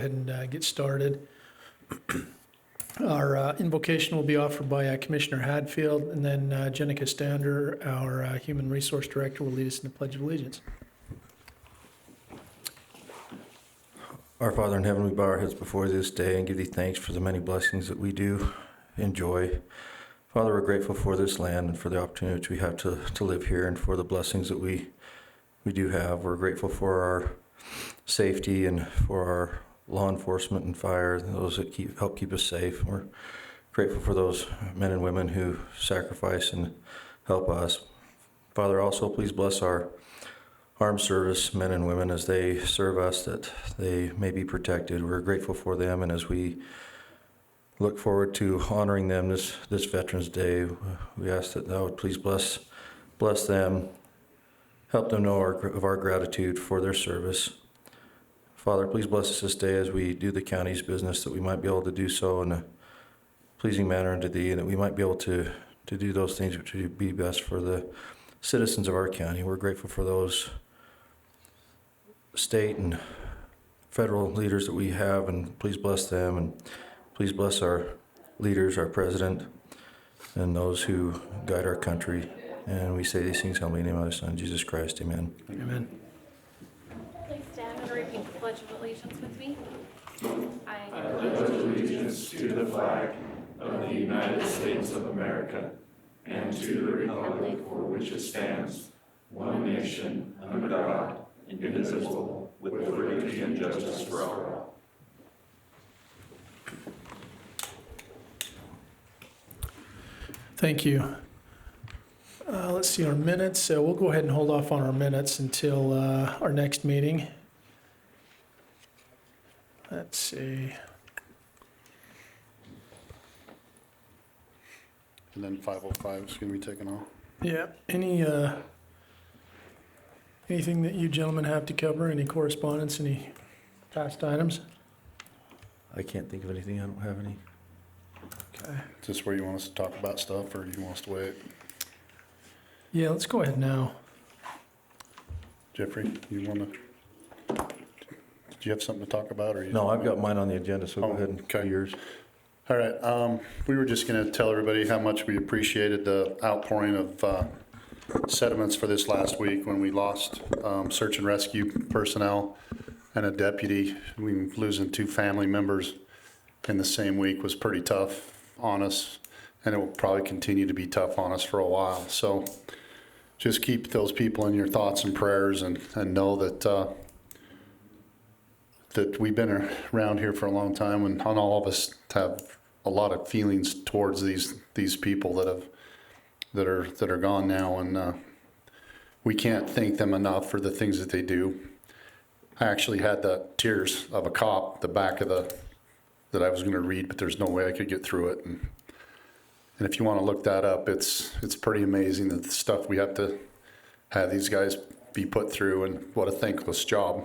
and get started. Our invocation will be offered by Commissioner Hadfield, and then Jenica Stander, our Human Resource Director, will lead us in the Pledge of Allegiance. Our Father in heaven, we bow our heads before this day and give thee thanks for the many blessings that we do enjoy. Father, we're grateful for this land and for the opportunity we have to live here and for the blessings that we do have. We're grateful for our safety and for our law enforcement and fire, those that help keep us safe. We're grateful for those men and women who sacrifice and help us. Father, also please bless our armed service men and women as they serve us, that they may be protected. We're grateful for them, and as we look forward to honoring them this Veterans Day, we ask that thou would please bless them, help them know of our gratitude for their service. Father, please bless us this day as we do the county's business, that we might be able to do so in a pleasing manner unto thee, and that we might be able to do those things which would be best for the citizens of our county. We're grateful for those state and federal leaders that we have, and please bless them, and please bless our leaders, our president, and those who guide our country. And we say these things humbly in the name of thy Son, Jesus Christ. Amen. Amen. Please stand and repeat the Pledge of Allegiance with me. I pledge allegiance to the flag of the United States of America and to the republic for which it stands, one nation, under God, indivisible, with liberty and justice for all. Thank you. Let's see our minutes. We'll go ahead and hold off on our minutes until our next meeting. Let's see. And then 505 is going to be taken off. Yeah. Anything that you gentlemen have to cover? Any correspondence? Any past items? I can't think of anything. I don't have any. Okay. Is this where you want us to talk about stuff, or do you want us to wait? Yeah, let's go ahead now. Jeffrey, you want to? Did you have something to talk about, or you? No, I've got mine on the agenda, so go Oh, ahead and okay. do yours. All right. We were just going to tell everybody how much we appreciated the outpouring of sentiments for this last week when we lost search and rescue personnel and a deputy. Losing 2 family members in the same week was pretty tough on us, and it will probably continue to be tough on us for a while. So just keep those people in your thoughts and prayers, and know that that we've been around here for a long time, and all of us have a lot of feelings towards these people that are gone now, and we can't thank them enough for the things that they do. I actually had the tears of a cop, the back of that I was going to read, but there's no way I could get through it. And if you want to look that up, it's pretty amazing that the stuff we have to have these guys be put through, and what a thankless job.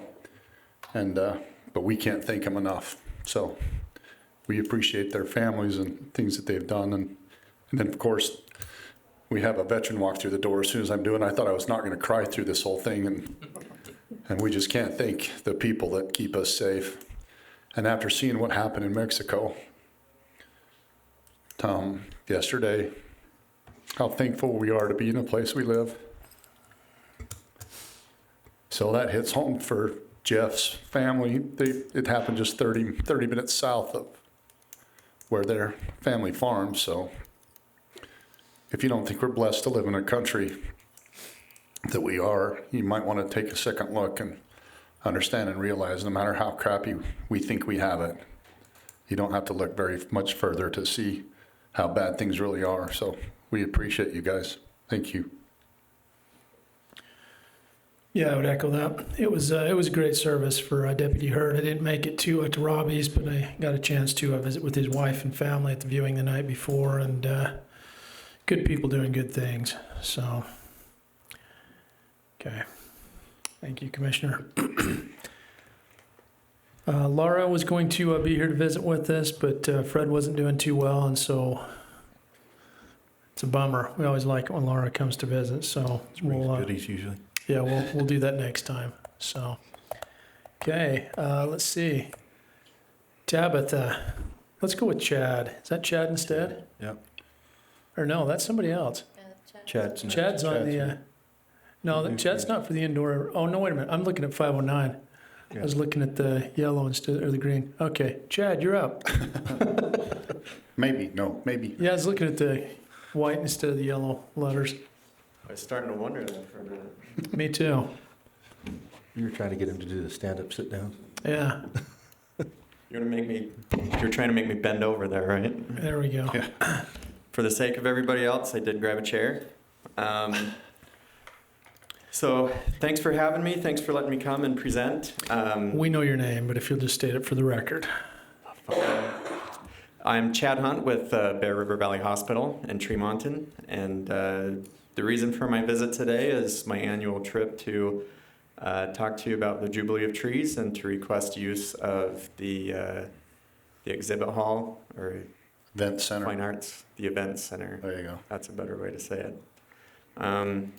And but we can't thank them enough. So we appreciate their families and things that they've done. And then, of course, we have a veteran walk through the door as soon as I'm doing it. I thought I was not going to cry through this whole thing. And we just can't thank the people that keep us safe. And after seeing what happened in Mexico yesterday, how thankful we are to be in the place we live. So that hits home for Jeff's family. It happened just 30 minutes south of where their family farms. So if you don't think we're blessed to live in a country that we are, you might want to take a second look and understand and realize no matter how crappy we think we have it, you don't have to look very much further to see how bad things really are. So we appreciate you guys. Thank you. Yeah, I would echo that. It was a great service for Deputy Hurd. I didn't make it to Robbie's, but I got a chance to visit with his wife and family at the viewing the night before, and good people doing good things. So, okay. Thank you, Commissioner. Laura was going to be here to visit with us, but Fred wasn't doing too well, and so it's a bummer. We always like it when Laura comes to visit, so we'll Goodies usually. yeah, we'll do that next time. So, okay, let's see. Tabitha. Let's go with Chad. Is that Chad instead? Yep. Or no, that's somebody else. Chad's Chad's on the, no, New Chad's trees. not for the indoor. Oh, no, wait a minute. I'm looking at 509. I was looking at the yellow instead, or the green. Okay, Chad, you're up. Maybe, no, maybe. Yeah, I was looking at the white instead of the yellow letters. I was starting to wonder that for a minute. Me too. You were trying to get him to do the stand-up, sit-down. Yeah, You're trying to make me bend over there, right? there we go. Yeah. For the sake of everybody else, I did grab a chair. So thanks for having me. Thanks for letting me come and present. We know your name, but if you'll just state it for the record. I'm Chad Hunt with Bear River Valley Hospital in Tremonton, and the reason for my visit today is my annual trip to talk to you about the Jubilee of Trees and to request use of the exhibit hall, or Event center. Fine Arts, the event center. There you go. That's a better way to say it.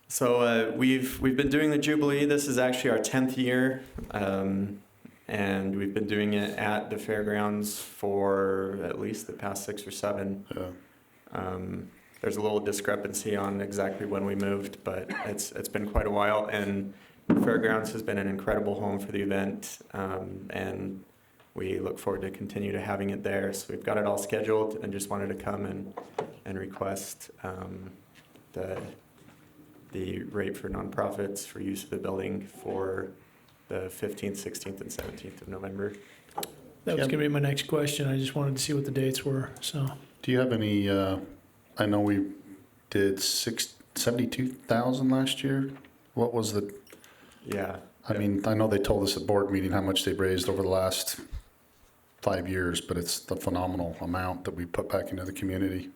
So we've been doing the Jubilee. This is actually our 10th year, and we've been doing it at the fairgrounds for at least the past 6 or 7. Yeah. There's a little discrepancy on exactly when we moved, but it's been quite a while, and the fairgrounds has been an incredible home for the event, and we look forward to continue to having it there. So we've got it all scheduled, and just wanted to come and request the rate for nonprofits for use of the building for the 15th, 16th, and 17th of November. That was Yep. going to be my next question. I just wanted to see what the dates were, so. Do you have any, I know we did 72,000 last year. What was the, Yeah. I mean, I know they told us at board meeting how much they've raised over the last 5 years, but it's the phenomenal amount that we put back into the community.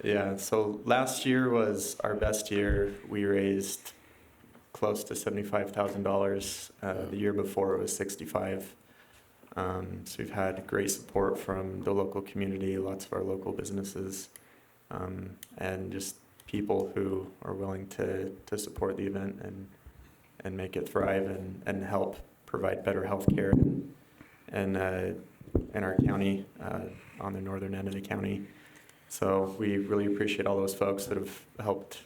Yeah, so last year was our best year. We raised close to $75,000. The year before it was 65. So we've had great support from the local community, lots of our local businesses, and just people who are willing to support the event and make it thrive and help provide better health care in our county, on the northern end of the county. So we really appreciate all those folks that have helped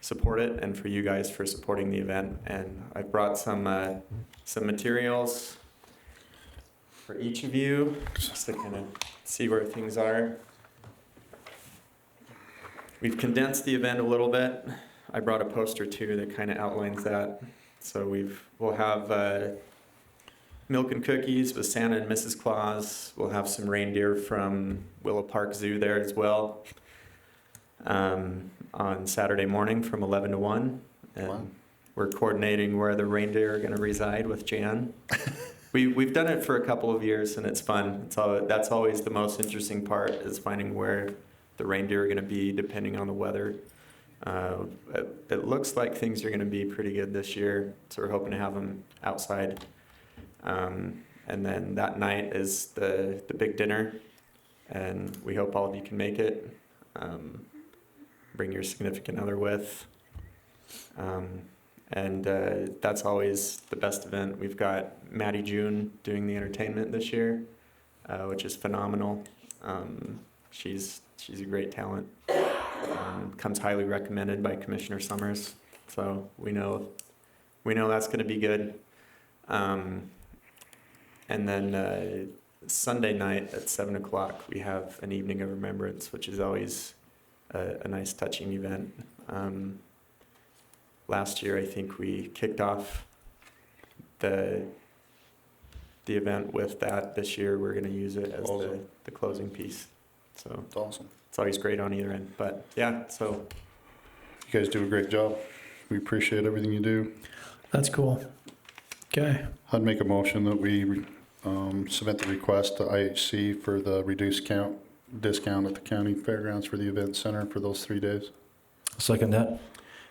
support it, and for you guys for supporting the event. And I brought some materials for each of you, just to kind of see where things are. We've condensed the event a little bit. I brought a poster too that kind of outlines that. So we'll have milk and cookies with Santa and Mrs. Claus. We'll have some reindeer from Willow Park Zoo there as well, on Saturday morning from 11 to 1. And Wow. we're coordinating where the reindeer are going to reside with Jan. We've done it for a couple of years, and it's fun. That's always the most interesting part, is finding where the reindeer are going to be depending on the weather. It looks like things are going to be pretty good this year, so we're hoping to have them outside. And then that night is the big dinner, and we hope all of you can make it. Bring your significant other with. And that's always the best event. We've got Maddie June doing the entertainment this year, which is phenomenal. She's a great talent. Comes highly recommended by Commissioner Summers, so we know that's going to be good. And then Sunday night at 7 o'clock, we have an evening of remembrance, which is always a nice, touching event. Last year, I think we kicked off the event with that. This year, we're going to use it as Awesome. the closing piece. So It's awesome. it's always great on either end. But yeah, so You guys do a great job. We appreciate everything you do. That's cool. Okay, I'd make a motion that we submit the request to IHC for the reduced discount at the county fairgrounds for the event center for those 3 days. Second that.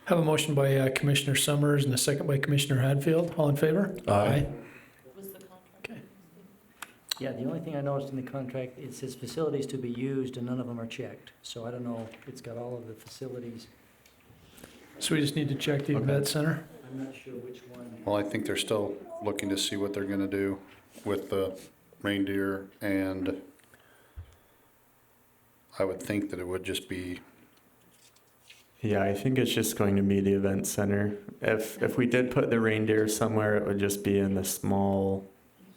have a motion by Commissioner Summers and a second by Commissioner Hadfield. All in favor? Aye. Okay. Yeah, the only thing I noticed in the contract, it says facilities to be used and none of them are checked. So I don't know if it's got all of the facilities. So we just need to check the event center? I'm not sure which one. Well, I think they're still looking to see what they're gonna do with the reindeer, and I would think that it would just be, Yeah, I think it's just going to be the event center. If we did put the reindeer somewhere, it would just be in the small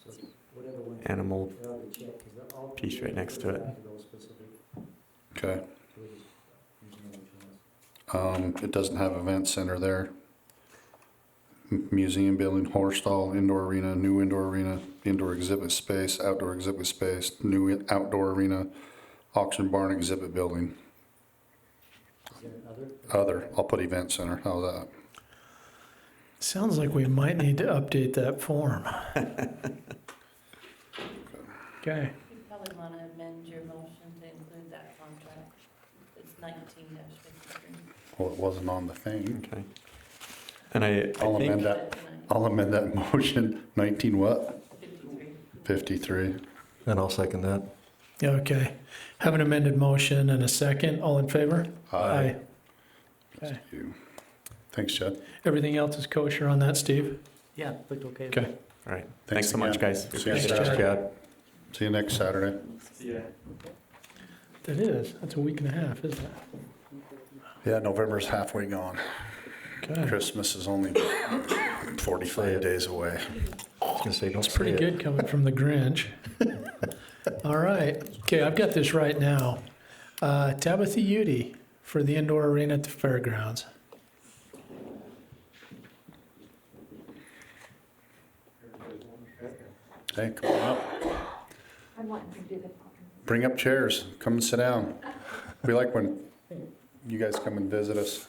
So whatever one. animal They ought to check, 'cause they're all piece right next to it. those specific. okay. So we just use another choice. It doesn't have event center there. Museum building, horse stall, indoor arena, new indoor arena, indoor exhibit space, outdoor exhibit space, new outdoor arena, auction barn exhibit building. Is there other? Other, I'll put event center, how's that? Sounds like we might need to update that form. Okay. You probably want to amend your motion to include that contract. It's 19-53. Well, it wasn't on the thing. Okay. And I I'll think amend that, I'll amend that motion, 19 what? 53. 53. And I'll second that. Okay. Have an amended motion and a second. All in favor? Okay. Thanks, Chad. Everything else is kosher on that, Steve? Yeah, looked okay. Okay. all right. Thanks so much, again. guys. See you Thanks, Saturday. Chad. See you next Saturday. Yeah. That is. That's a week and a half, isn't it? Yeah, November's halfway gone. Okay. Christmas is only 45 days away. I was gonna say, don't It's pretty say it. good coming from the Grinch. All right. Okay, I've got this right now. Tabitha Udy for the indoor arena at the fairgrounds. Hey, come on up. I'm wanting to do the. Bring up chairs. Come and sit down. We like when you guys come and visit us.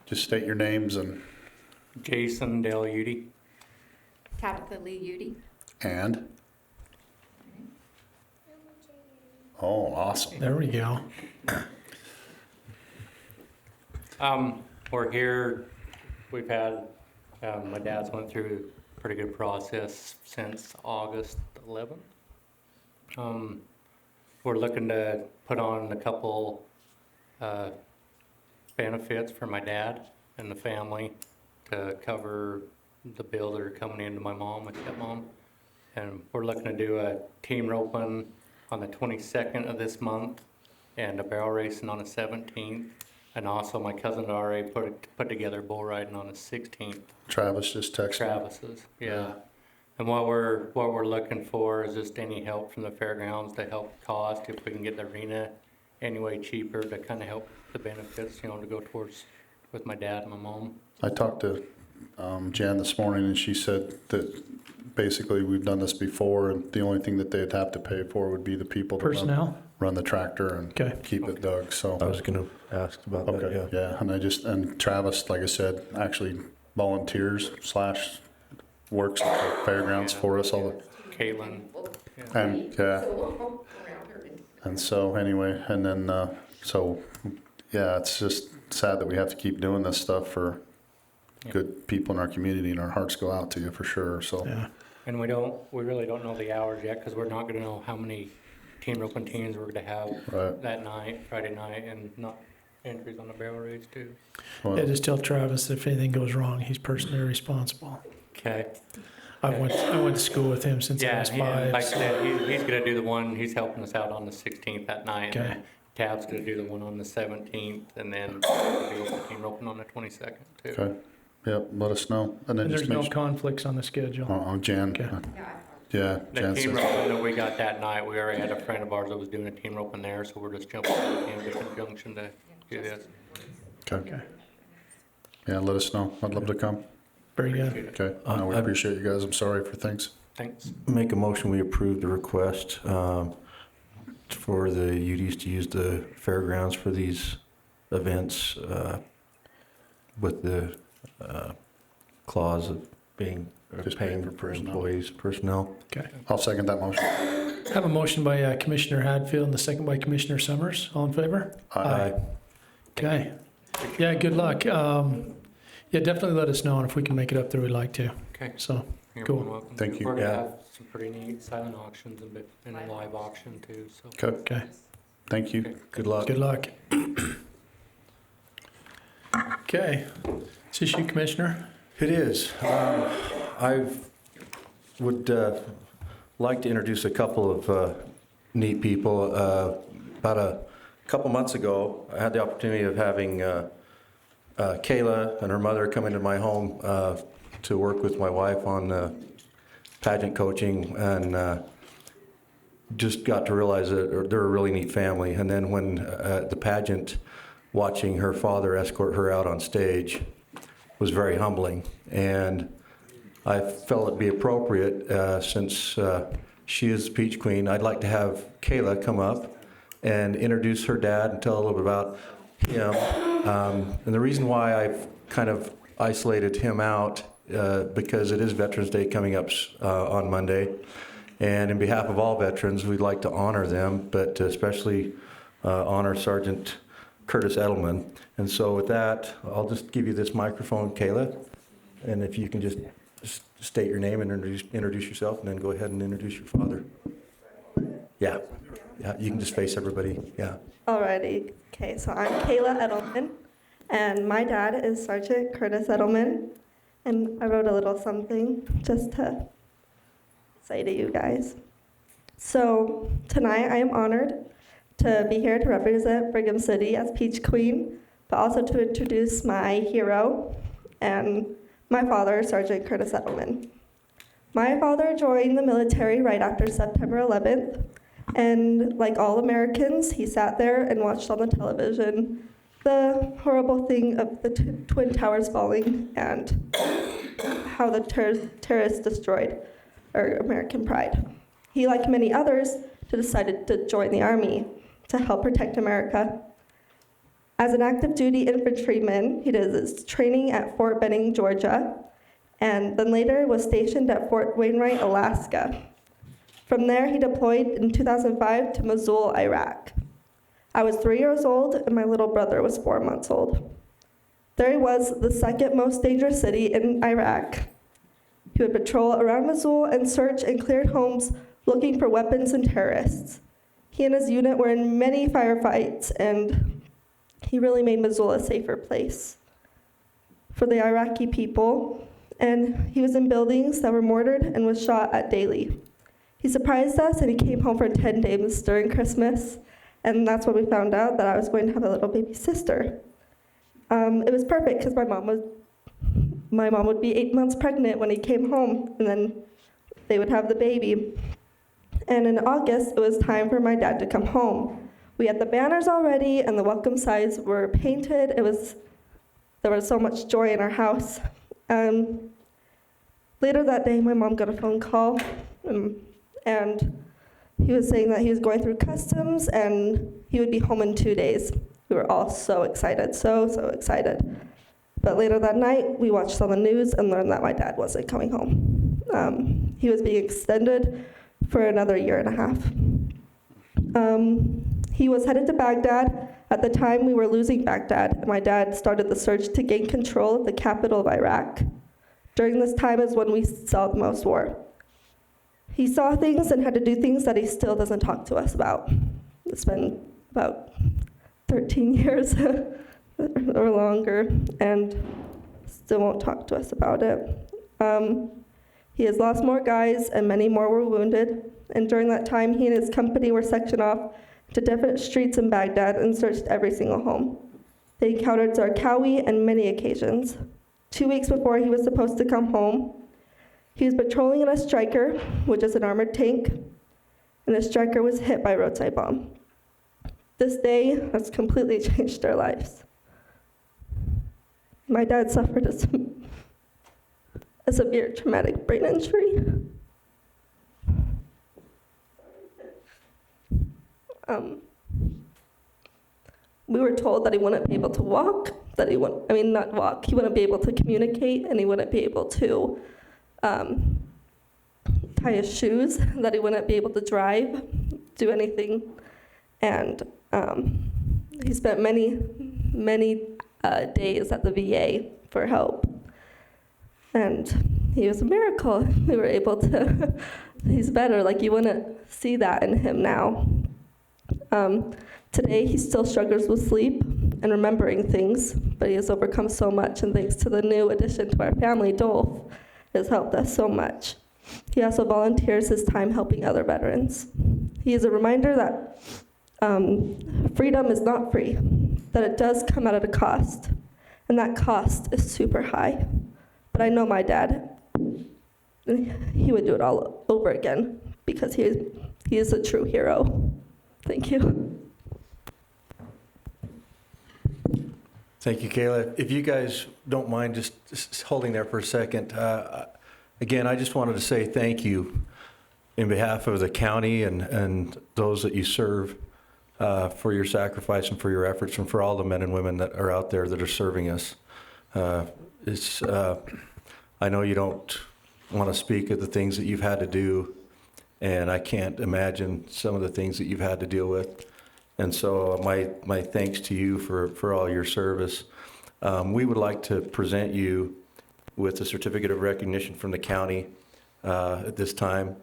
Just state your names and, Jason Dale Udy. Tabitha Lee Udy. and. Oh, awesome. There we go. We're here, we've had, my dad's went through a pretty good process since August 11th. We're looking to put on a couple, benefits for my dad and the family to cover the bills that are coming into my mom, my stepmom. And we're looking to do a team roping on the 22nd of this month and a barrel racing on the 17th. And also my cousin already put together bull riding on the 16th. Travis just texted me. Travis's, yeah. And what we're looking for is just any help from the fairgrounds to help cost, if we can get the arena any way cheaper to kind of help the benefits, you know, to go towards with my dad and my mom. I talked to Jan this morning, and she said that basically we've done this before, and the only thing that they'd have to pay for would be the people to Personnel? run the tractor and Okay. keep it dug, so. I was gonna ask about that, Okay, yeah. yeah, and Travis, like I said, actually volunteers / works at the fairgrounds for us all Caitlin, the, and, yeah. And so, anyway, and then, so, yeah, it's just sad that we have to keep doing this stuff for good people in our community, and our hearts go out to you for sure, so. Yeah. and we really don't know the hours yet, because we're not gonna know how many team roping teams we're gonna have Right. that night, Friday night, and not entries on the barrel race too. Well, Yeah, just tell Travis if anything goes wrong, he's personally responsible. Okay. I went to school with him since I Yeah, was like I 5. said, he's gonna do the one, he's helping us out on the 16th that night. Okay. and Tab's gonna do the one on the 17th, and then we'll do the team roping on the 22nd too. Okay, yep, let us know, and then And just there's make no sure. conflicts on the schedule. Jan, Okay. yeah, The Jan team says, roping that we got that night, we already had a friend of ours that was doing a team roping there, so we're just jumping in conjunction to do this. okay, Okay. yeah, let us know, I'd love to come, Very good. Appreciate it. okay, no, we I- appreciate you guys, I'm sorry for things. Thanks. Make a motion, we approve the request for the UDs to use the fairgrounds for these events with the clause of being, Just paying paying for for personnel. employees, personnel. I'll second that motion. Have a motion by Commissioner Hadfield and the second by Commissioner Summers. All in favor? Aye. Okay. Yeah, good luck. Yeah, definitely let us know, and if we can make it up there, we'd like to. Okay. So, You're Cool. more than welcome. Thank you. We're gonna Yeah. have some pretty neat silent auctions and a live auction too, so. Okay, okay. thank you. Okay. Good luck. Good luck. Okay. Is this you, Commissioner? It is. I would like to introduce a couple of neat people. About a couple months ago, I had the opportunity of having Kayla and her mother come into my home to work with my wife on pageant coaching, and just got to realize that they're a really neat family. And then when the pageant, watching her father escort her out on stage was very humbling. And I felt it'd be appropriate, since she is the Peach Queen, I'd like to have Kayla come up and introduce her dad and tell a little bit about him. And the reason why I've kind of isolated him out, because it is Veterans Day coming up on Monday. And in behalf of all veterans, we'd like to honor them, but especially honor Sergeant Curtis Edelman. And so with that, I'll just give you this microphone, Kayla. And if you can just state your name and introduce yourself, and then go ahead and introduce your father. Yeah, you can just face everybody, yeah. Alrighty, okay, so I'm Kayla Edelman, and my dad is Sergeant Curtis Edelman, and I wrote a little something just to say to you guys. So tonight I am honored to be here to represent Brigham City as Peach Queen, but also to introduce my hero and my father, Sergeant Curtis Edelman. My father joined the military right after September 11th, and like all Americans, he sat there and watched on the television the horrible thing of the Twin Towers falling and how the terrorists destroyed our American pride. He, like many others, decided to join the Army to help protect America. As an active duty infantryman, he did his training at Fort Benning, Georgia, and then later was stationed at Fort Wainwright, Alaska. From there, he deployed in 2005 to Mosul, Iraq. I was 3 years old, and my little brother was 4 months old. There he was, the second most dangerous city in Iraq. He would patrol around Mosul and search and cleared homes looking for weapons and terrorists. He and his unit were in many firefights, and he really made Mosul a safer place for the Iraqi people. And he was in buildings that were mortared and was shot at daily. He surprised us, and he came home for 10 days during Christmas, and that's when we found out that I was going to have a little baby sister. It was perfect because my mom would be 8 months pregnant when he came home, and then they would have the baby. And in August, it was time for my dad to come home. We had the banners already, and the welcome signs were painted. There was so much joy in our house. Later that day, my mom got a phone call, and he was saying that he was going through customs, and he would be home in 2 days. We were all so excited, so excited. But later that night, we watched on the news and learned that my dad wasn't coming home. He was being extended for another 1.5 years. He was headed to Baghdad. At the time, we were losing Baghdad, and my dad started the search to gain control of the capital of Iraq. During this time is when we saw the most war. He saw things and had to do things that he still doesn't talk to us about. It's been about 13 years or longer, and still won't talk to us about it. He has lost more guys, and many more were wounded. And during that time, he and his company were sectioned off to different streets in Baghdad and searched every single home. They encountered Zarqawi on many occasions. 2 weeks before he was supposed to come home, he was patrolling in a Striker, which is an armored tank, and the Striker was hit by a roadside bomb. This day has completely changed our lives. My dad suffered a severe traumatic brain injury. We were told that he wouldn't be able to walk, he wouldn't be able to communicate, and he wouldn't be able to tie his shoes, that he wouldn't be able to drive, do anything. And he spent many days at the VA for help. And he was a miracle. We were able to, he's better, like you wouldn't see that in him now. Today, he still struggles with sleep, and remembering things, but he has overcome so much, and thanks to the new addition to our family, Dolph, has helped us so much. He also volunteers his time helping other veterans. He is a reminder that freedom is not free, that it does come at a cost, and that cost is super high. But I know my dad, he would do it all over again because he is a true hero. Thank you. Thank you, Kayla. If you guys don't mind just holding there for a second. Again, I just wanted to say thank you in behalf of the county and those that you serve for your sacrifice and for your efforts and for all the men and women that are out there that are serving us. I know you don't want to speak of the things that you've had to do, and I can't imagine some of the things that you've had to deal with. And so my thanks to you for all your service. We would like to present you with a certificate of recognition from the county at this time.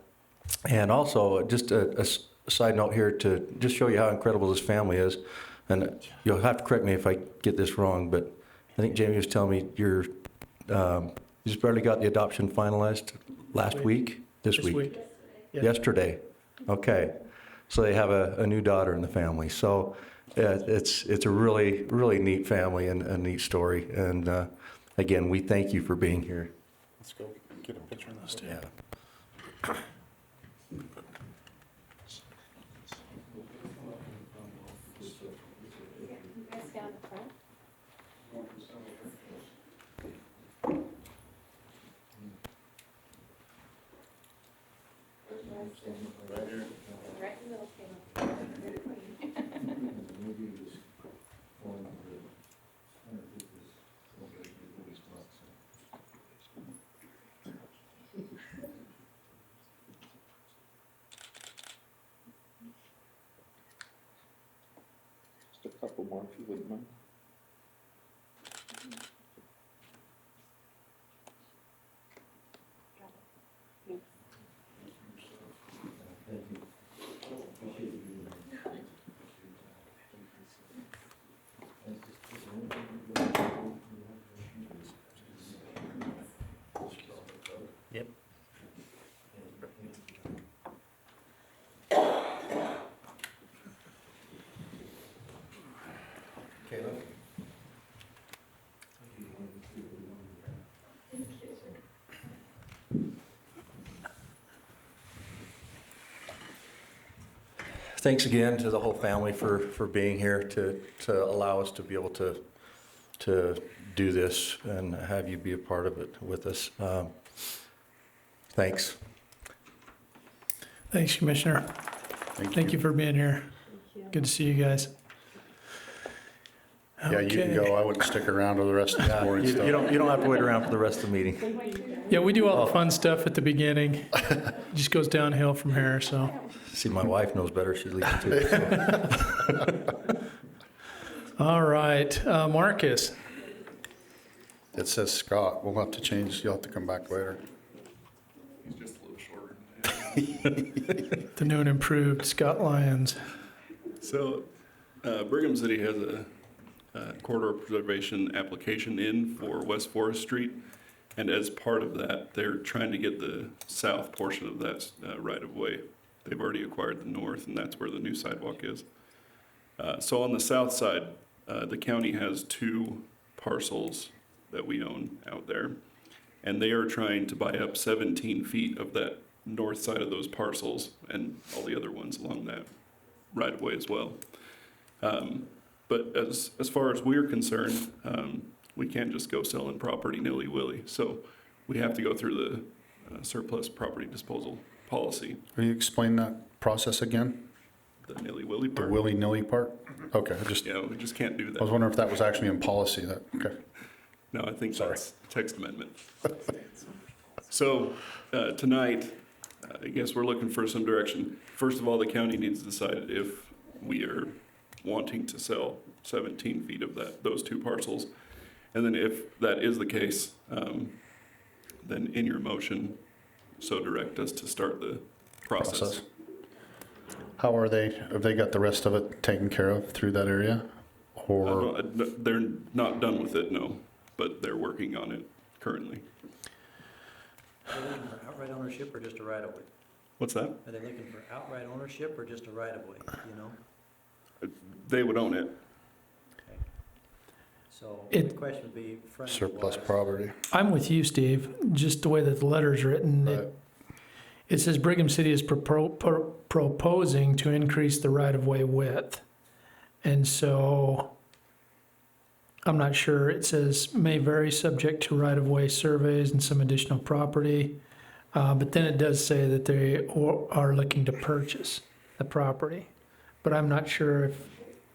And also, just a side note here to just show you how incredible this family is. And you'll have to correct me if I get this wrong, but I think Jamie was telling me you just barely got the adoption finalized last week? This week? Yeah. Yesterday. Okay. So they have a new daughter in the family. So it's a really, really neat family and a neat story. And again, we thank you for being here. Let's go get a picture of this too. Yeah. Down the front. Right in the middle, Just a couple more, if you wouldn't mind. Yep. Caleb? Thanks again to the whole family for being here to allow us to be able to do this and have you be a part of it with us. Thanks. Thanks, Commissioner. Thank you for being here. Good to see you guys. Yeah, you can go. I wouldn't stick around for the rest of the boring You stuff. don't have to wait around for the rest of the meeting. Yeah, we do all the fun stuff at the beginning. It just goes downhill from here, so. See, my wife knows better. She's leaving too. So. All right, Marcus. It says Scott. We'll have to change. You'll have to come back later. He's just a little shorter. The new and improved Scott Lyons. So, Brigham City has a corridor preservation application in for West Forest Street, and as part of that, they're trying to get the south portion of that right-of-way. They've already acquired the north, and that's where the new sidewalk is. So on the south side, the county has 2 parcels that we own out there, and they are trying to buy up 17 feet of that north side of those parcels and all the other ones along that right-of-way as well. But as far as we're concerned, we can't just go selling property nilly-willy. So we have to go through the surplus property disposal policy, Will you explain that process again? the nilly-willy The part. willy-nilly part? Okay, Yeah, we just can't do I was that. wondering if that was actually in policy. Okay. No, I think Sorry. that's text amendment. So tonight, I guess we're looking for some direction. First of all, the county needs to decide if we are wanting to sell 17 feet of those 2 parcels. And then if that is the case, then in your motion, so direct us to start the process. How are they? Have they got the rest of it taken care of through that area? Or, They're not done with it, no, but they're working on it currently. Are they looking for outright ownership or just a right-of-way? What's that? Are they looking for outright ownership or just a right-of-way, you know? They would own it. Okay. So the It- question would be frontage surplus wise. property. I'm with you, Steve. Just the way that the letter's written, Right. it says Brigham City is proposing to increase the right-of-way width. And so I'm not sure. It says may vary subject to right-of-way surveys and some additional property. But then it does say that they are looking to purchase the property. But I'm not sure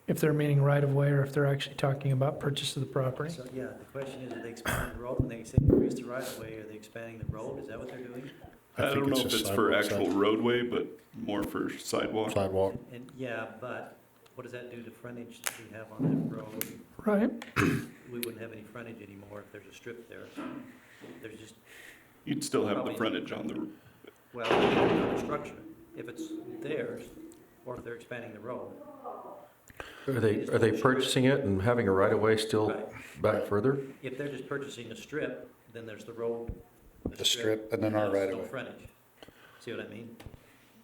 if they're meaning right-of-way or if they're actually talking about purchase of the property. So, yeah, the question is, are they expanding the road? When they say increase the right-of-way, are they expanding the road? Is that what they're doing? I think don't know if just it's for sidewalk, actual roadway, but more for sidewalk. Sidewalk. And, yeah, but what does that do to frontage that we have on that road? Right. We wouldn't have any frontage anymore if there's a strip there. There's just, You'd still have the Probably. frontage on the, well, the structure, if it's theirs, or if they're expanding the road. Are they purchasing it and having a right-of-way still Right. back further? If they're just purchasing a strip, then there's the road. The strip and then our there's right-of-way. No frontage. See what I mean?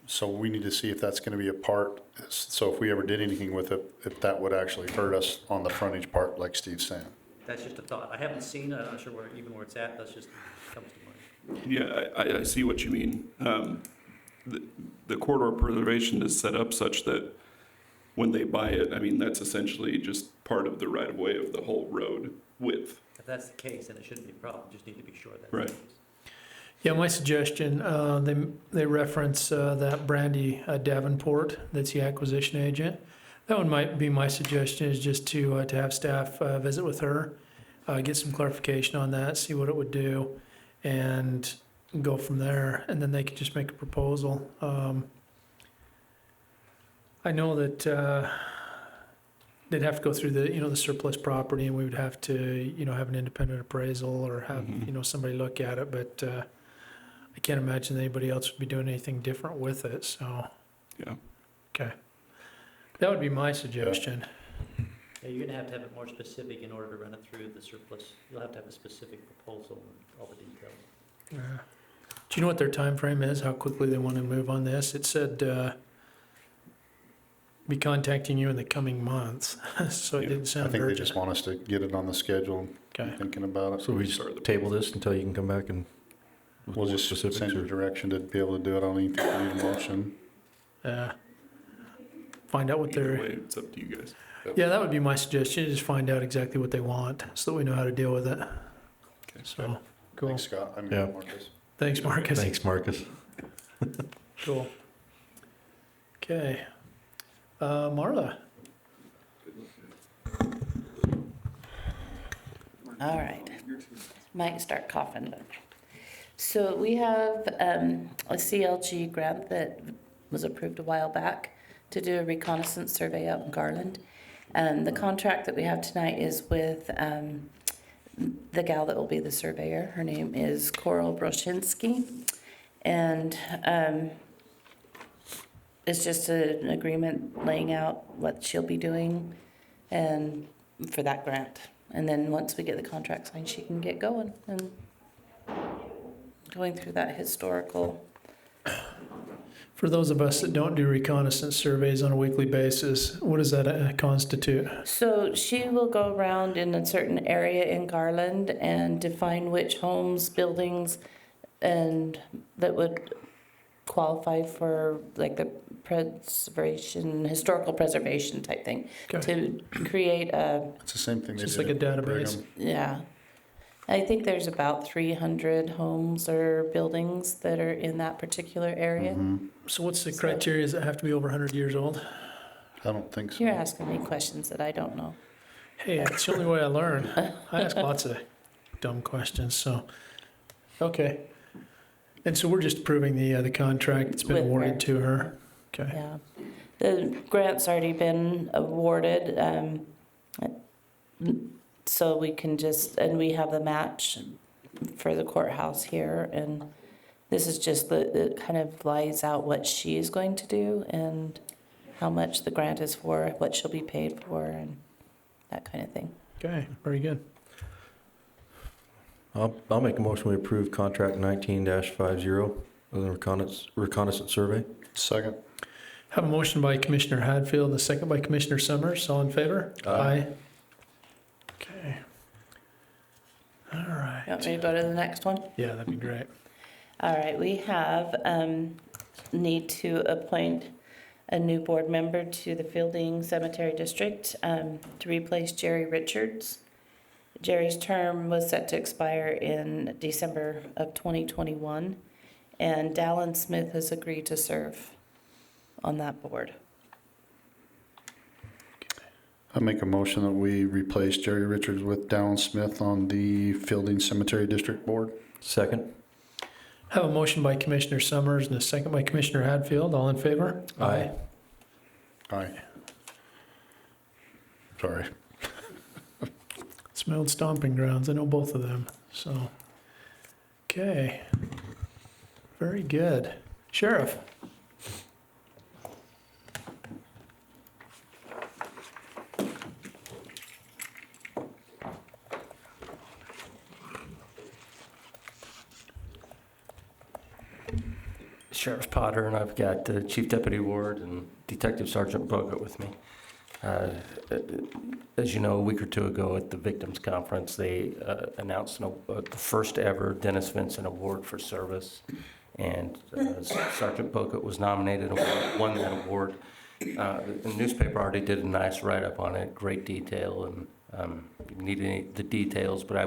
So we need to see if that's gonna be a part, so if we ever did anything with it, if that would actually hurt us on the frontage part, like Steve's saying. That's just a thought. I haven't seen it, I'm not sure where it's at, that's just comes to mind. yeah, I see what you mean. The corridor preservation is set up such that when they buy it, I mean, that's essentially just part of the right-of-way of the whole road width. If that's the case, then it shouldn't be a problem, just need to be sure that's Right. the case. Yeah, my suggestion, they reference that Brandy Davenport, that's the acquisition agent. That one might be my suggestion, is just to have staff visit with her, get some clarification on that, see what it would do, and go from there. And then they could just make a proposal. I know that they'd have to go through the surplus property, and we would have to, have an independent appraisal or have, somebody look at it, but I can't imagine anybody else would be doing anything different with it, so. Yeah. Okay. That would be my suggestion. Yeah, you're gonna have to have it more specific in order to run it through the surplus. You'll have to have a specific proposal and all the details. Do you know what their time frame is, how quickly they want to move on this? It said, be contacting you in the coming months, so it Yeah, didn't I sound think they urgent. just want us to get it on the schedule, Okay. thinking about it. So we just table this until you can come back and. with We'll more just specifics, send you or- direction to be able to do it on anything we need a motion. Find out what Either they're, way, it's up to you guys. yeah, that would be my suggestion, just find out exactly what they want, so that we know how to deal with it. Okay. So, cool. Thanks, Scott. I mean, Yeah. Marcus. Thanks, Marcus. Thanks, Marcus. Cool. Okay. Marla? All right. Might start coughing, but. So we have a CLG grant that was approved a while back to do a reconnaissance survey out in Garland. And the contract that we have tonight is with the gal that will be the surveyor. Her name is Coral Broshinsky. And it's just an agreement laying out what she'll be doing and for that grant. And then once we get the contract signed, she can get going and going through that historical. For those of us that don't do reconnaissance surveys on a weekly basis, what does that constitute? So she will go around in a certain area in Garland and define which homes, buildings, and that would qualify for like the preservation, historical preservation type thing. Okay. To create a, It's the same thing they Just did like a at database. Brigham. yeah. I think there's about 300 homes or buildings that are in that particular area. Mhm. So what's the criteria? Does it have to be over 100 years old? I don't think so. You're asking me questions that I don't know. Hey, it's the only way I learn. I ask lots of dumb questions, so, okay. And so we're just approving the contract that's been With her. awarded to her? Okay. Yeah, the grant's already been awarded, so we can just, and we have the match for the courthouse here, and this is just it kind of lays out what she is going to do and how much the grant is for, what she'll be paid for, and that kind of thing. Okay, very good. I'll make a motion we approve contract 19-50, the reconnaissance survey. Second. Have a motion by Commissioner Hadfield, and a second by Commissioner Summers. All in favor? Aye. Okay. All right. You want me to go to the next one? Yeah, that'd be great. All right, we have, need to appoint a new board member to the Fielding Cemetery District, to replace Jerry Richards. Jerry's term was set to expire in December of 2021, and Dallin Smith has agreed to serve on that board. I make a motion that we replace Jerry Richards with Dallin Smith on the Fielding Cemetery District Board. Second. Have a motion by Commissioner Summers and a second by Commissioner Hadfield. All in favor? Aye. Aye. Sorry. It's my old stomping grounds. I know both of them. So, okay. Very good. Sheriff. Sheriff Potter, and I've got Chief Deputy Ward and Detective Sergeant Bogut with me. As you know, a week or two ago at the Victims Conference, they announced the first ever Dennis Vincent Award for Service, and Sergeant Bogut was nominated and won that award. The newspaper already did a nice write-up on it, great detail, and you need any the details, but I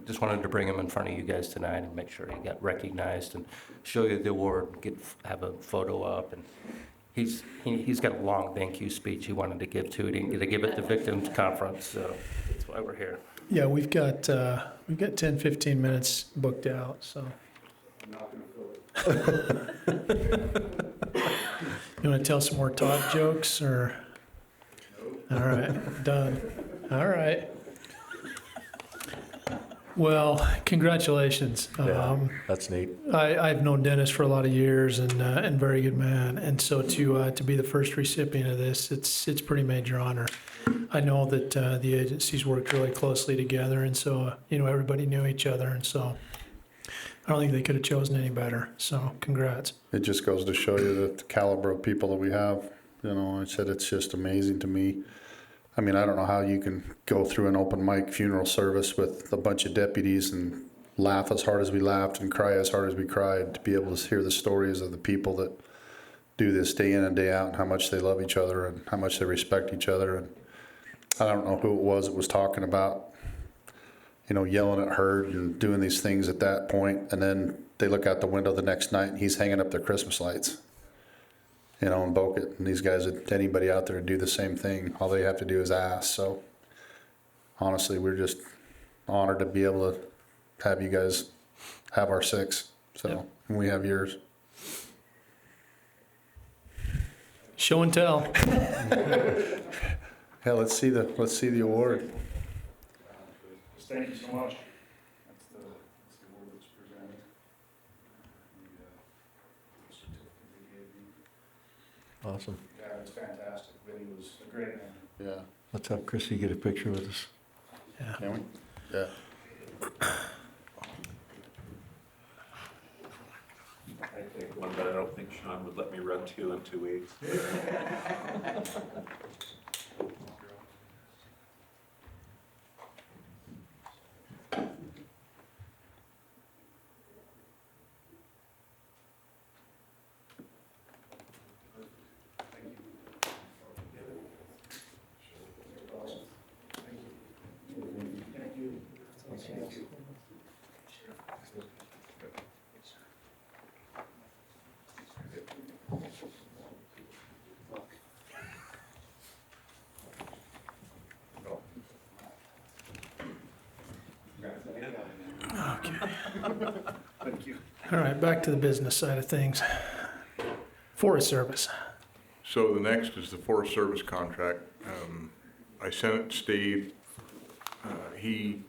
just wanted to bring him in front of you guys tonight and make sure he got recognized and show you the award, have a photo up, and he's got a long thank you speech he wanted to give to. He didn't get to give it at the Victims Conference, so that's why we're here. Yeah, we've got 10, 15 minutes booked out, so. You want to tell some more Todd jokes, or? All right, done. All right. Well, congratulations. That's neat. I've known Dennis for a lot of years, and very good man. And so to be the first recipient of this, it's pretty major honor. I know that the agencies worked really closely together, and so everybody knew each other, and so I don't think they could have chosen any better. So congrats. It just goes to show you the caliber of people that we have. I said it's just amazing to me. I mean, I don't know how you can go through an open mic funeral service with a bunch of deputies and laugh as hard as we laughed and cry as hard as we cried, to be able to hear the stories of the people that do this day in and day out, and how much they love each other and how much they respect each other. And I don't know who it was that was talking about, yelling at Hurd and doing these things at that point, and then they look out the window the next night and he's hanging up their Christmas lights. In Bocat, and these guys, anybody out there do the same thing. All they have to do is ask. So, honestly, we're just honored to be able to have you guys have our 6. So, Yep. And we have yours. Show and tell. Yeah, let's see the award. Thank you so much. That's the award that's presented. Awesome. Yeah, it's fantastic. Vinny was a great man. Yeah. Let's have Chrissy get a picture with us. Yeah. Can we? Yeah. I take one, but I don't think Sean would let me run 2 in 2 weeks. Thank you. All right, back to the business side of things. Forest Service. So the next is the Forest Service contract. I sent it to Steve. He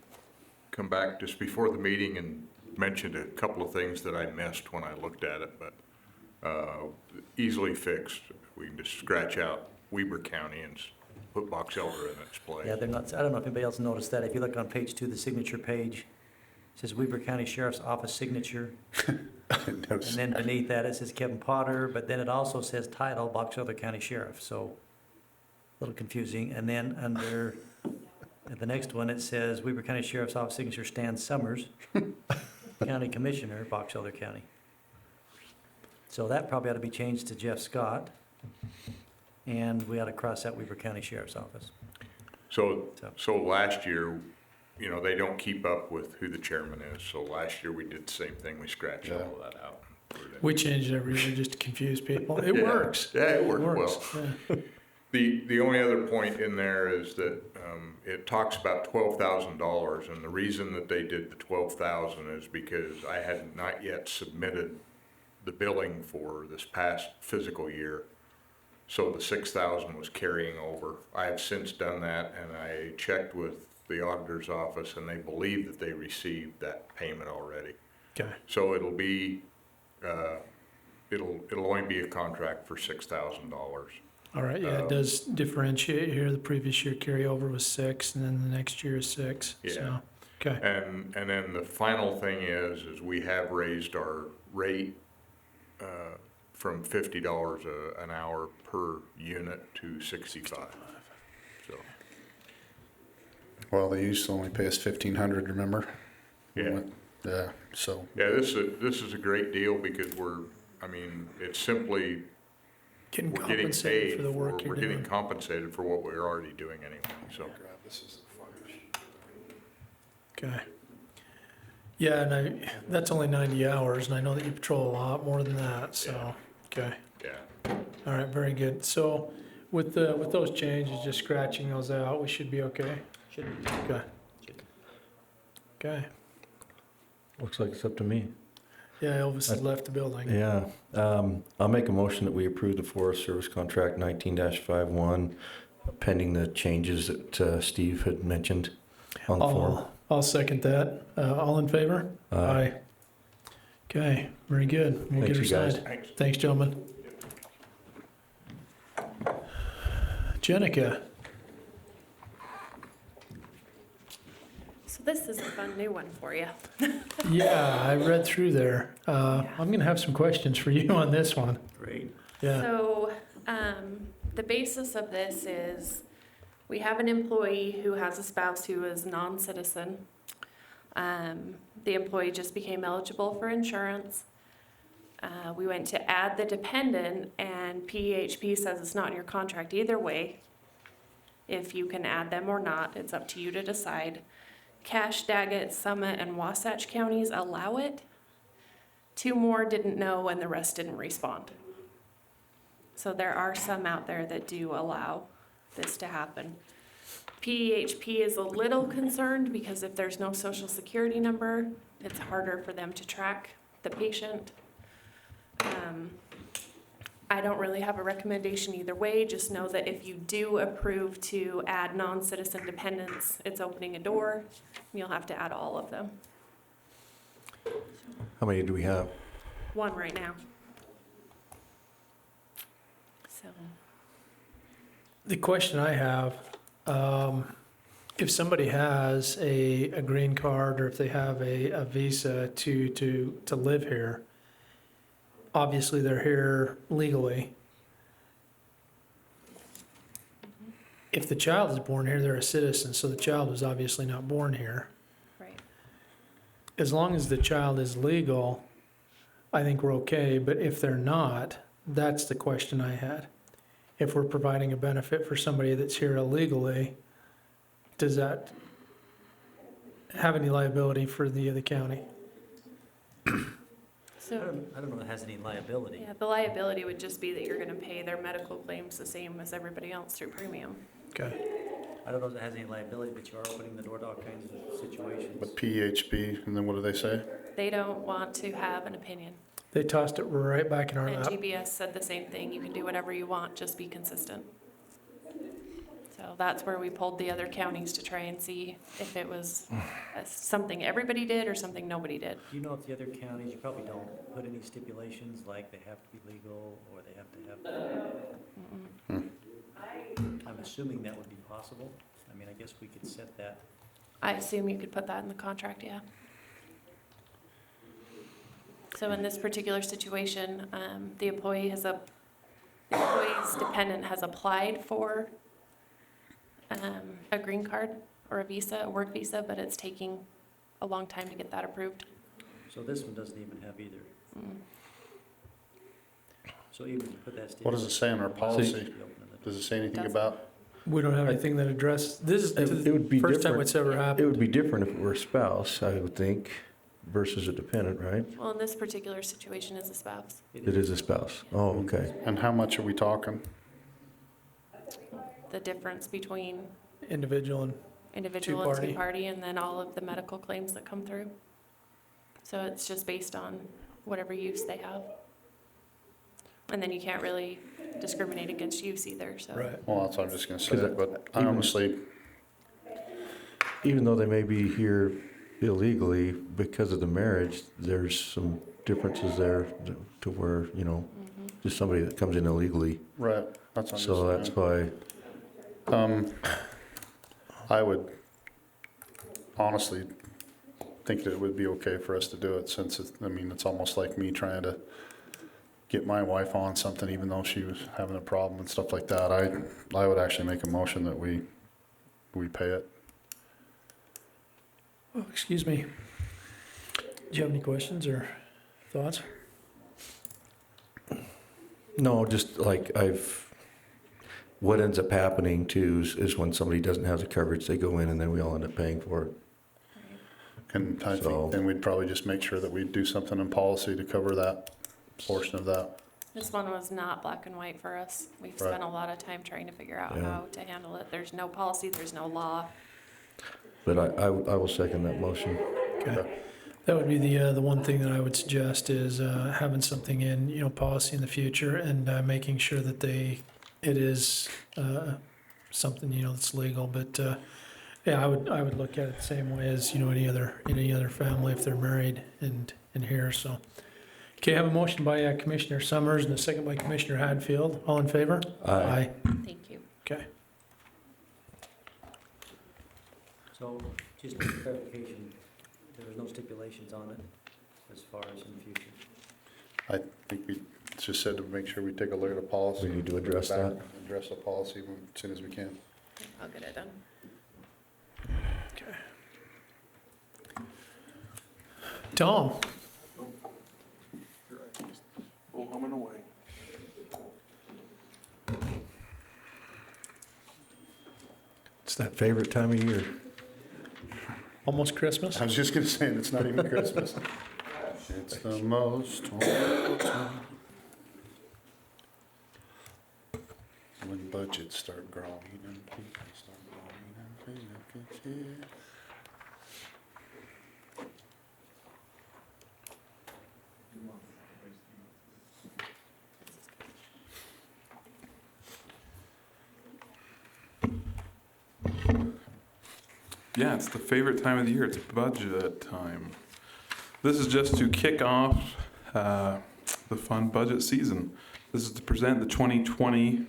come back just before the meeting and mentioned a couple of things that I missed when I looked at it, but easily fixed. We can just scratch out Weber County and put Box Elder in its place. Yeah, they're not, I don't know if anybody else noticed that. If you look on page 2, the signature page, it says Weber County Sheriff's Office signature. I didn't And notice. then beneath that, it says Kevin Potter, but then it also says title, Box Elder County Sheriff, so a little confusing. And then under, at the next one, it says Weber County Sheriff's Office signature Stan Summers, County Commissioner, Box Elder County. So that probably ought to be changed to Jeff Scott, and we ought to cross out Weber County Sheriff's Office. So last year, you know, they don't keep up with who the chairman is, so last year we did the same thing, we scratched all of that out. We change it every year just to confuse people. It Yeah. works. Yeah, it worked Works, well. yeah. The only other point in there is that it talks about $12,000, and the reason that they did the 12,000 is because I had not yet submitted the billing for this past fiscal year, so the 6,000 was carrying over. I have since done that, and I checked with the auditor's office, and they believe that they received that payment already. Okay. So it'll be it'll only be a contract for $6,000. All right, yeah, it does differentiate here. The previous year carryover was 6, and then the next year is 6. Yeah. So, okay. And then the final thing is we have raised our rate from $50 an hour per unit to 65. So, Well, they used to only pay us 1,500, remember? yeah. Yeah, so, Yeah, this is a great deal because it's simply, Getting we're getting compensated paid, for the work you're we're getting doing. compensated for what we're already doing anyway, so. Okay. Yeah, and that's only 90 hours, and I know that you patrol a lot more than that, so, okay. Yeah. All right, very good. So with those changes, just scratching those out, we should be okay? Should be. Okay. Okay. Looks like it's up to me. Yeah, Elvis has left the building. Yeah, I'll make a motion that we approve the Forest Service Contract 19-51 pending the changes that Steve had mentioned on the form. I'll second that. All in favor? Aye. Okay, very good. We'll Thanks, get her you guys. signed. Thanks, gentlemen. Jenica, So this is a fun new one for you. yeah, I read through there. I'm gonna have some questions for you on this one. Great. Yeah, So, the basis of this is we have an employee who has a spouse who is non-citizen. The employee just became eligible for insurance. We went to add the dependent, and PEHP says it's not in your contract either way. If you can add them or not, it's up to you to decide. Cache, Daggett, Summit, and Wasatch counties allow it. 2 more didn't know, and the rest didn't respond. So there are some out there that do allow this to happen. PEHP is a little concerned because if there's no social security number, it's harder for them to track the patient. I don't really have a recommendation either way. Just know that if you do approve to add non-citizen dependents, it's opening a door. You'll have to add all of them. How many do we have? 1 right now. So, the question I have, if somebody has a green card or if they have a visa to live here, obviously they're here legally. If the child is born here, they're a citizen, so the child was obviously not born here. right. As long as the child is legal, I think we're okay, but if they're not, that's the question I had. If we're providing a benefit for somebody that's here illegally, does that have any liability for the county? So, I don't know if it has any liability. yeah, the liability would just be that you're gonna pay their medical claims the same as everybody else through premium. Okay. I don't know if it has any liability, but you are opening the door to all kinds of situations. but PHP, and then what do they say? They don't want to have an opinion. They tossed it right back in our And lap. GBS said the same thing, you can do whatever you want, just be consistent. So that's where we pulled the other counties to try and see if it was something everybody did or something nobody did. Do you know if the other counties, you probably don't put any stipulations like they have to be legal or they have to have, I'm assuming that would be possible. I mean, I guess we could set that. I assume you could put that in the contract, yeah. So in this particular situation, the employee's dependent has applied for a green card or a visa, a work visa, but it's taking a long time to get that approved. So this one doesn't even have either. Mm. So even if you put that. What does it say in our policy? Does it say anything about? We don't have anything that addresses, this is It would be the first time different. it's ever It happened. would be different if it were a spouse, I would think, versus a dependent, right? Well, in this particular situation, is a spouse. It is a spouse. Oh, okay. And how much are we talking? The difference between Individual and, individual and Two-party. two-party, and then all of the medical claims that come through. So it's just based on whatever use they have. And then you can't really discriminate against use either, so. right. Well, that's what I'm just gonna say, Because but I even- honestly, Even though they may be here illegally because of the marriage, there's some differences there to where, Mhm. just somebody that comes in illegally. right, that's what I'm So that's just why, saying. I would honestly think that it would be okay for us to do it since it's almost like me trying to get my wife on something even though she was having a problem and stuff like that. I would actually make a motion that we pay it. Oh, excuse me. Do you have any questions or thoughts? no, just like what ends up happening too is when somebody doesn't have the coverage, they go in and then we all end up paying for it. And I So- think then we'd probably just make sure that we do something in policy to cover that portion of that. This one was not black and white for us. We've Right. spent a lot of time trying to figure out Yeah. how to handle it. There's no policy, there's no law. But I will second that motion. Okay. That would be the one thing that I would suggest is having something in, policy in the future and making sure that it is something, that's legal. But yeah, I would look at it the same way as, any other family if they're married and here, so. Okay, I have a motion by Commissioner Summers and a second by Commissioner Hadfield. All in favor? Aye. Thank you. Okay. So just for clarification, there was no stipulations on it as far as in the future. I think we just said to make sure we take a look at the policy. We need to address Back that. and Address the policy as soon as we can. I'll get it done. Tom? Oh, humming away. It's that favorite time of year. Almost Christmas? I was just gonna say, it's not even Christmas. It's the most wonderful time. When budgets start growing and people start growing and paying. Yeah, it's the favorite time of the year. It's budget time. This is just to kick off the fun budget season. This is to present the 2020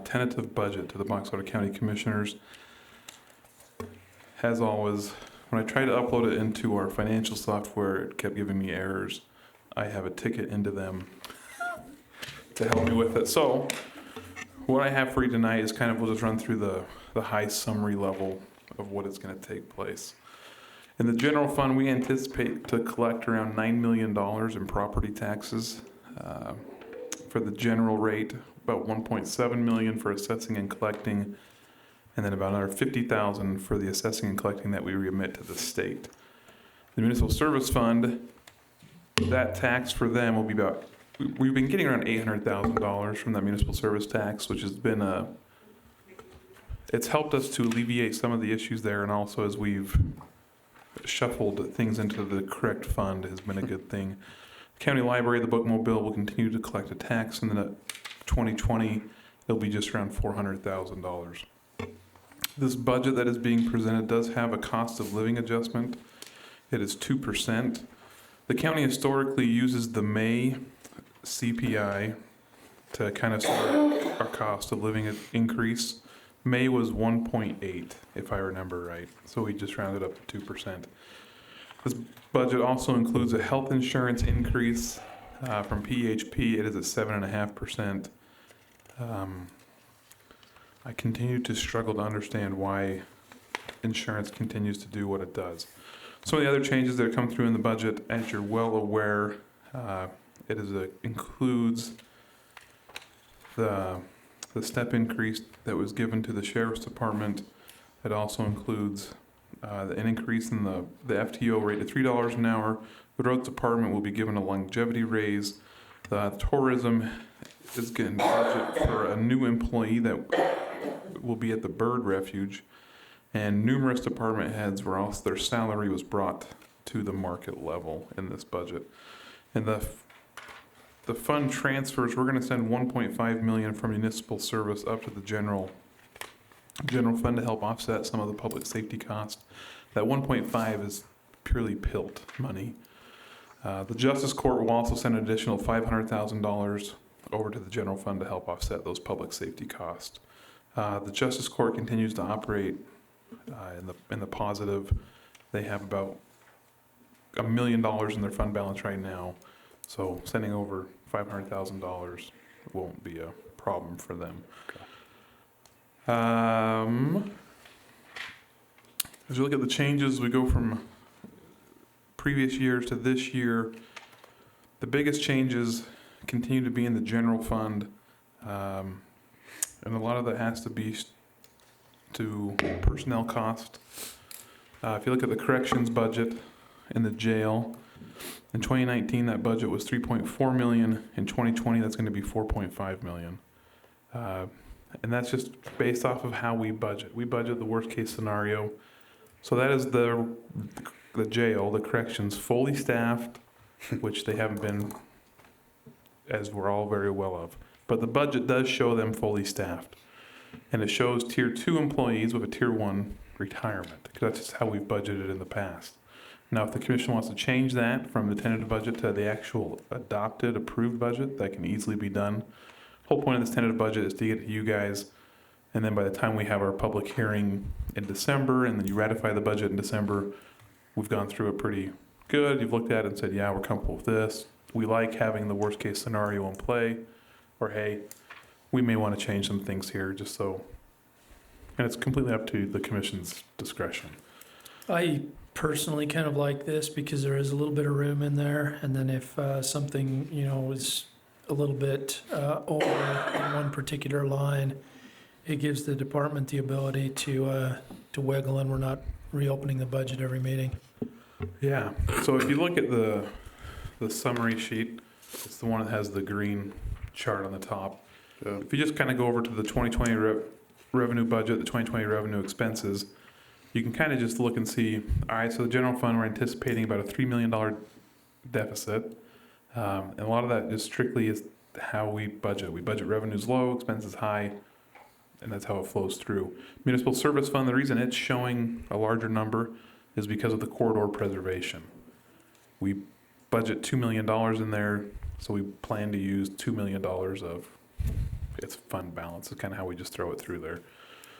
tentative budget to the Box Elder County Commissioners. As always, when I tried to upload it into our financial software, it kept giving me errors. I have a ticket into them to help me with it. So, what I have for you tonight is we'll just run through the high summary level of what is going to take place. In the general fund, we anticipate to collect around $9 million in property taxes. For the general rate, about $1.7 million for assessing and collecting, and then about another $50,000 for the assessing and collecting that we remit to the state. The municipal service fund, that tax for them will be about, we've been getting around $800,000 from that municipal service tax, which has been it's helped us to alleviate some of the issues there, and also as we've shuffled things into the correct fund has been a good thing. County Library, the bookmobile, will continue to collect a tax, and then at 2020, it'll be just around $400,000. This budget that is being presented does have a cost of living adjustment. It is 2%. The county historically uses the May CPI to kind of start our cost of living increase. May was 1.8, if I remember right. So we just rounded up to 2%. This budget also includes a health insurance increase from PHP. It is at 7.5%. I continue to struggle to understand why insurance continues to do what it does. Some of the other changes that come through in the budget, as you're well aware, includes the step increase that was given to the sheriff's department. It also includes an increase in the FTO rate to $3 an hour. The roads department will be given a longevity raise. Tourism is getting budget for a new employee that will be at the bird refuge, and numerous department heads were also, their salary was brought to the market level in this budget. And the fund transfers, we're going to send $1.5 million from municipal service up to the general fund to help offset some of the public safety costs. That 1.5 is purely PILT money. The Justice Court will also send an additional $500,000 over to the general fund to help offset those public safety costs. The Justice Court continues to operate in the positive. They have about $1 million in their fund balance right now, so sending over $500,000 won't be a problem for them. As we look at the changes, we go from previous years to this year. The biggest changes continue to be in the general fund. And a lot of that has to be to personnel cost. If you look at the corrections budget in the jail, in 2019 that budget was $3.4 million. In 2020 that's going to be $4.5 million. And that's just based off of how we budget. We budget the worst case scenario. So that is the jail, the corrections, fully staffed, which they haven't been, as we're all very well of. But the budget does show them fully staffed. And it shows tier 2 employees with a tier 1 retirement, because that's just how we've budgeted in the past. Now, if the commission wants to change that from the tentative budget to the actual adopted, approved budget, that can easily be done. The whole point of this tentative budget is to get it to you guys, and then by the time we have our public hearing in December, and then you ratify the budget in December, we've gone through it pretty good. You've looked at it and said, yeah, we're comfortable with this. We like having the worst case scenario in play. Or, hey, we may want to change some things here just so, and it's completely up to the commission's discretion. I personally kind of like this because there is a little bit of room in there, and then if something, is a little bit over in one particular line, it gives the department the ability to wiggle, and we're not reopening the budget every meeting. Yeah, so if you look at the summary sheet, it's the one that has the green chart on the top. Yeah. If you just kind of go over to the 2020 revenue budget, the 2020 revenue expenses, you can kind of just look and see, all right, so the general fund, we're anticipating about a $3 million deficit. And a lot of that just strictly is how we budget. We budget revenues low, expenses high, and that's how it flows through. Municipal service fund, the reason it's showing a larger number is because of the corridor preservation. We budget $2 million in there, so we plan to use $2 million of its fund balance. It's kind of how we just throw it through there.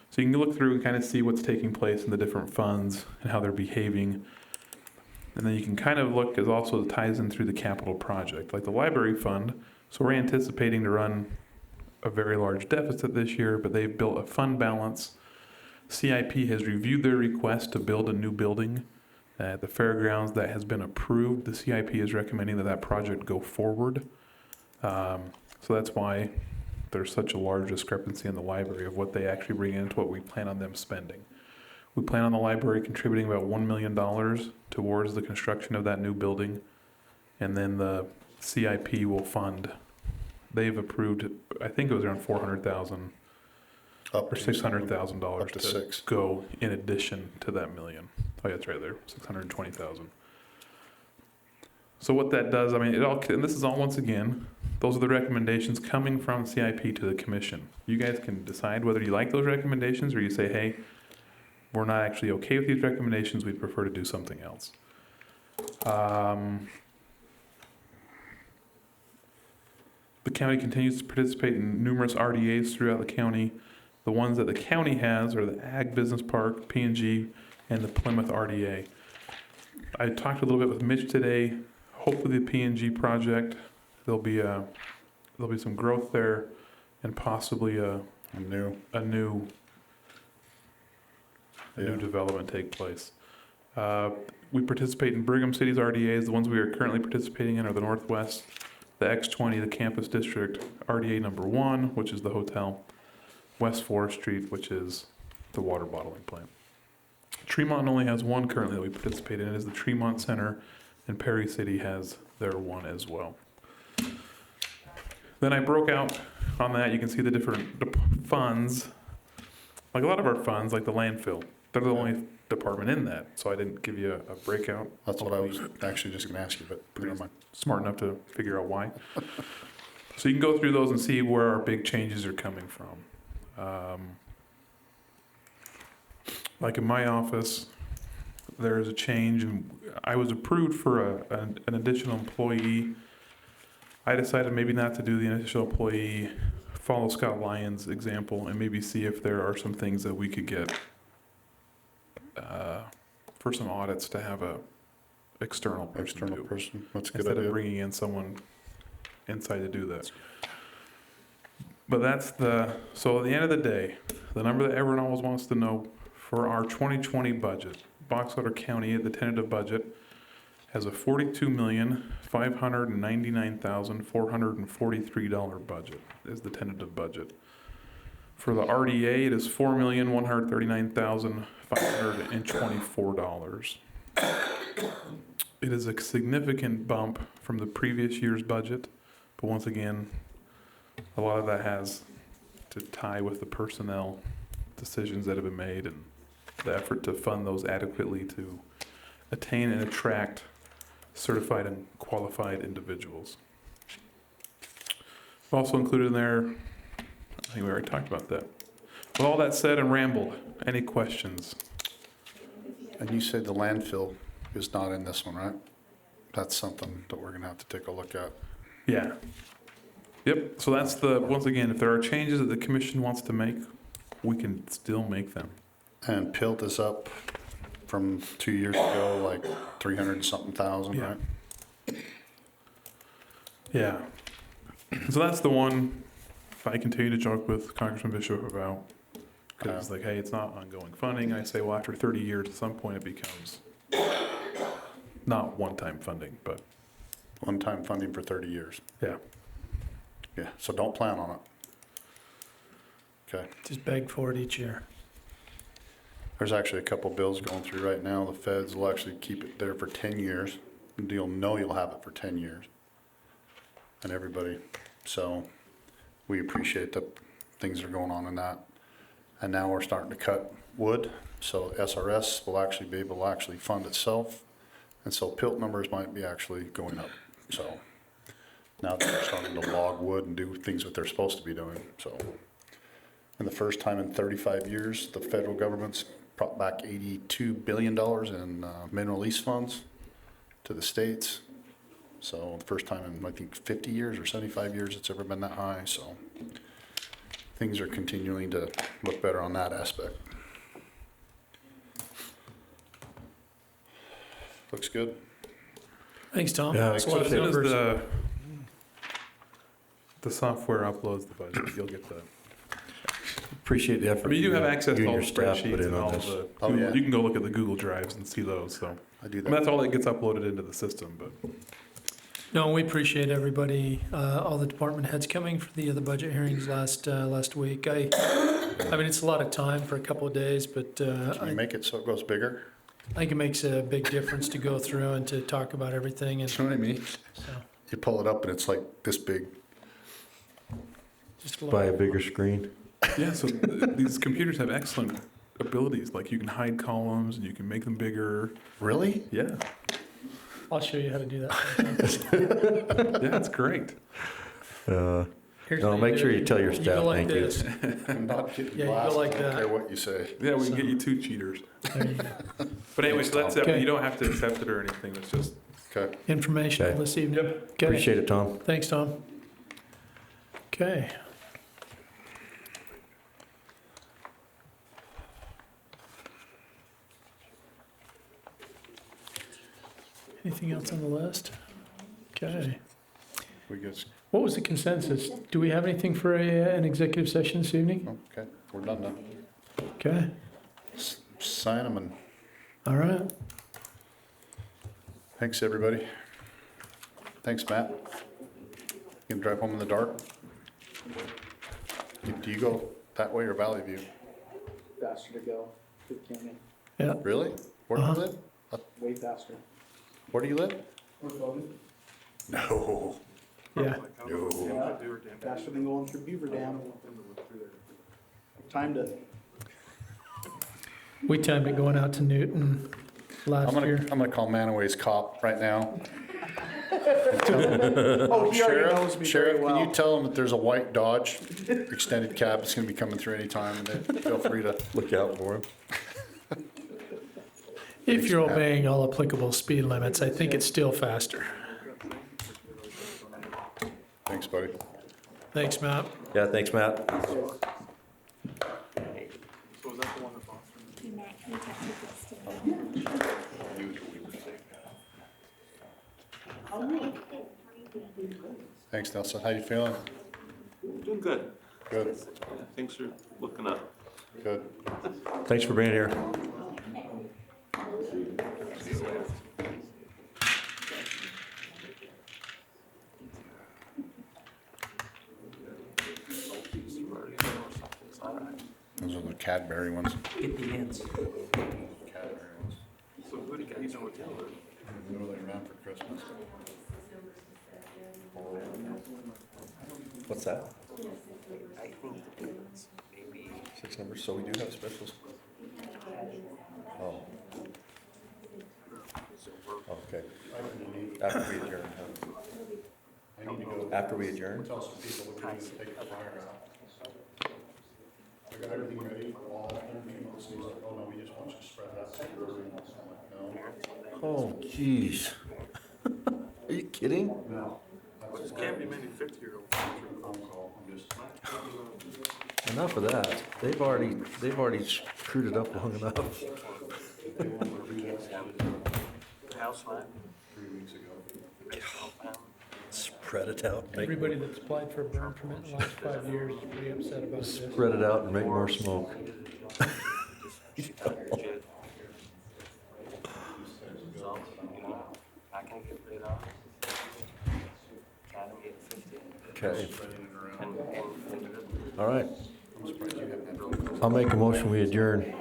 So you can look through and kind of see what's taking place in the different funds and how they're behaving. And then you can kind of look, as also ties in through the capital project, like the library fund. So we're anticipating to run a very large deficit this year, but they've built a fund balance. CIP has reviewed their request to build a new building at the fairgrounds. That has been approved. The CIP is recommending that project go forward. So that's why there's such a large discrepancy in the library of what they actually bring in to what we plan on them spending. We plan on the library contributing about $1 million towards the construction of that new building, and then the CIP will fund. They've approved, I think it was around $400,000 or $600,000 up to six. Go in addition to that million. Oh, yeah, it's right there, $620,000. So what that does, and this is all, once again, those are the recommendations coming from CIP to the commission. You guys can decide whether you like those recommendations or you say, hey, we're not actually okay with these recommendations, we'd prefer to do something else. The county continues to participate in numerous RDAs throughout the county. The ones that the county has are the Ag Business Park, P&G, and the Plymouth RDA. I talked a little bit with Mitch today. Hopefully the P&G project, there'll be some growth there and possibly a new development take place. We participate in Brigham City's RDAs. The ones we are currently participating in are the Northwest, the X20, the Campus District, RDA number 1, which is the hotel, West Forest Street, which is the water bottling plant. Tremont only has one currently that we participate in. It is the Tremont Center, and Perry City has their one as well. Then I broke out on that. You can see the different funds. Like a lot of our funds, like the landfill, they're the only department in that, so I didn't give you a breakout. That's what I was actually just going to ask you, but put it on my... Smart enough to figure out why. So you can go through those and see where our big changes are coming from. Like in my office, there is a change, and I was approved for an additional employee. I decided maybe not to do the additional employee, follow Scott Lyons' example, and maybe see if there are some things that we could get for some audits to have a external person do. That's a good Instead idea. of bringing in someone inside to do that. But that's so at the end of the day, the number that everyone always wants to know for our 2020 budget, Boxwater County, the tentative budget, has a $42,599,443 budget is the tentative budget. For the RDA, it is $4,139,524. It is a significant bump from the previous year's budget, but once again, a lot of that has to tie with the personnel decisions that have been made and the effort to fund those adequately to attain and attract certified and qualified individuals. Also included in there, I think we already talked about that. With all that said and rambled, any questions? And you said the landfill is not in this one, right? That's something that we're going to have to take a look at. Yeah. Yep, so that's once again, if there are changes that the commission wants to make, we can still make them. And Pilt is up from 2 years ago, like 300 and something thousand, Yeah. right? Yeah. So that's the one I continue to joke with Congressman Bishop about. Because it's like, hey, it's not ongoing funding. I say, well, after 30 years, at some point it becomes not one-time funding, but. One-time funding for 30 years. Yeah. Yeah, so don't plan on it. Okay. Just beg for it each year. There's actually a couple bills going through right now. The feds will actually keep it there for 10 years. And you'll know you'll have it for 10 years. And everybody, so we appreciate the things that are going on in that. And now we're starting to cut wood, so SRS will actually be able to actually fund itself. And so PILT numbers might be actually going up. So now they're starting to log wood and do things that they're supposed to be doing, so. And the first time in 35 years, the federal government's brought back $82 billion in mineral lease funds to the states. So the first time in, I think, 50 years or 75 years it's ever been that high, so things are continuing to look better on that aspect. Looks good. Thanks, Tom. Yeah, That's a lot of As soon as numbers. the software uploads the budget, you'll get the. Appreciate the effort. I mean, you do have access you to all and the your staff put spreadsheets in and on all this. the. Oh, yeah. You can go look at the Google Drives and see those. So I do and that. that's all that gets uploaded into the system. But No, we appreciate everybody, all the department heads coming for the budget hearings last week. I mean, it's a lot of time for a couple of days, but Can I you make it so it goes bigger? think it makes a big difference to go through and to talk about everything. And You know what I mean? so, You pull it up and it's like this big. just a Buy lot. a bigger screen. yeah, so these computers have excellent abilities. Like you can hide columns and you can make them bigger. Really? Yeah, I'll show you how to do that. yeah, it's great. Here's No, how make sure do it. you tell your You go staff like thank you. this. I'm not getting Yeah, you go blasted. like I don't that. care what you say. Yeah, we can get you 2 cheaters. There you go. But anyway, so that's it. Okay. You don't have to accept it or anything. It's just Okay. Informational Okay. this evening. Okay. Appreciate it, Tom. Thanks, Tom. Okay. Anything else on the list? Okay. We just, What was the consensus? Do we have anything for an executive session this evening? okay, we're done now. Okay. Sign them and All right. thanks, everybody. Thanks, Matt. You can drive home in the dark? Do you go that way or Valley View? Faster to go to the canyon, Yeah. Really? Where do you live? way faster. Where do you live? We're voting. No. Yeah. No. Faster than going through Beaver Dam. Time to, We timed it going out to Newton last year. I'm gonna call Manaway's cop right now. oh, he already knows me very Sheriff, well. can you tell him that there's a white Dodge extended cab that's gonna be coming through anytime, and then feel free to Look out for him. If you're obeying all applicable speed limits, I think it's still faster. Thanks, buddy. Thanks, Matt. Yeah, thanks, Matt. Thanks, Nelson. How you feeling? Doing good. Good, Things are looking up. good. Thanks for being here. Those are the Cadbury ones. Get the ends. Cadbury ones. So who do you guys know? What are they around for Christmas? What's that? 6 numbers, so we do have specials. Oh. Okay. After we adjourn, huh? I need to go After we adjourn? tell some people we're gonna take a flyer out. I got everything ready for all that, everything else needs to, oh no, we just want you to spread that. So we're really not like, no. Oh, jeez. Are you kidding? No. There can't be many 50-year-olds. I'm just. Enough of that. They've already screwed it up long enough. House flat. 3 weeks ago. Spread it out. Make, Everybody that's applied for a burn permit in the last 5 years is pretty upset about this. spread it out and make more smoke. Okay. All right. I'll make a motion, we adjourn.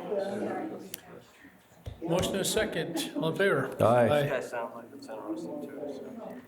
Motion and a second. All in favor? Aye. Aye. Sound like it's interesting too.